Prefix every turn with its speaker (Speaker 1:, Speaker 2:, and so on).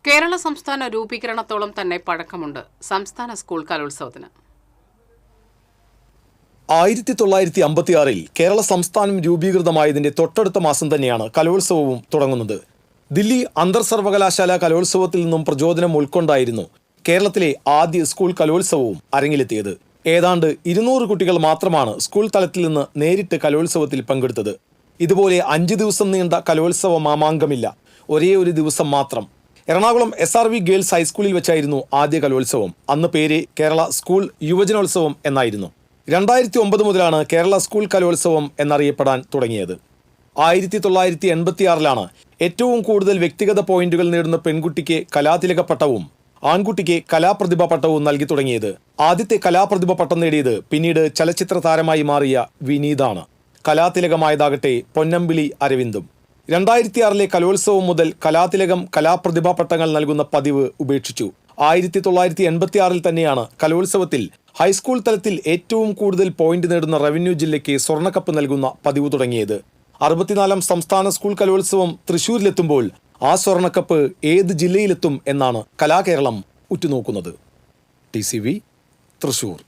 Speaker 1: കേരള സംസ്ഥാന രൂപീകരണത്തോളം തന്നെ പഴക്കമുണ്ട് സംസ്ഥാന സ്കൂൾ കലോത്സവത്തിന്.
Speaker 2: 1956 കേരള സംസ്ഥാനം രൂപീകൃതമായതിന്റെ തൊട്ടടുത്ത മാസം തന്നെയാണ് കലോത്സവവും തുടങ്ങുന്നത്. ദില്ലി അന്തർ സർവകലാശാല കലോത്സവത്തിൽ നിന്നും പ്രചോദനം ഉൾക്കൊണ്ടായിരുന്നു കേരളത്തിലെ ആദ്യ സ്കൂൾ കലോത്സവവും അരങ്ങിലെത്തിയത്. ഏതാണ്ട് 200 കുട്ടികൾ മാത്രമാണ് സ്കൂൾ തലത്തിൽ നിന്ന് നേരിട്ട് കലോത്സവത്തിൽ പങ്കെടുത്തത്. ഇതുപോലെ 5 ദിവസം നീണ്ട കലോത്സവ മാമാങ്കമില്ല, ഒരേ ഒരു ദിവസം മാത്രം. എറണാകുളം SRV ഗേൾസ് ഹൈസ്കൂളിൽ വെച്ചായിരുന്നു ആദ്യ കലോത്സവം. അന്ന് പേര് കേരള സ്കൂൾ യുവജനോത്സവം എന്നായിരുന്നു. 2009 മുതലാണ് കേരള സ്കൂൾ കലോത്സവം എന്നറിയപ്പെടാൻ തുടങ്ങിയത്. 1986 ഏറ്റവും കൂടുതൽ വ്യക്തിഗത പോയിന്റുകൾ നേടുന്ന പെൺകുട്ടിക്ക് കലാതിലക പട്ടവും ആൺകുട്ടിക്ക് കലാപ്രതിഭ പട്ടവും നൽകി തുടങ്ങിയത്. ആദ്യത്തെ കലാപ്രതിഭ പട്ടം നേടിയത് പിന്നീട് ചലച്ചിത്ര താരമായി മാറിയ വിനീതാണ്. കലാതിലകമായതാകട്ടെ പൊന്നമ്പിളി അരവിന്ദും. 2006 കലോത്സവം മുതൽ കലാതിലകം കലാപ്രതിഭാ പട്ടങ്ങൾ നൽകുന്ന പതിവ് ഉപേക്ഷിച്ചു. 1986 തന്നെയാണ് കലോത്സവത്തിൽ ഹൈസ്കൂൾ തലത്തിൽ ഏറ്റവും കൂടുതൽ പോയിന്റ് നേടുന്ന റവന്യൂ ജില്ലയ്ക്ക് സ്വർണ്ണക്കപ്പ് നൽകുന്ന പതിവ് തുടങ്ങിയത്. 64ാം സംസ്ഥാന സ്കൂൾ കലോത്സവം തൃശ്ശൂരിലെത്തുമ്പോൾ ആ സ്വർണ്ണക്കപ്പ് ഏത് ജില്ലയിലെത്തും എന്നാണ് കലാകേരളം ഉറ്റുനോക്കുന്നത്. TCV തൃശ്ശൂർ.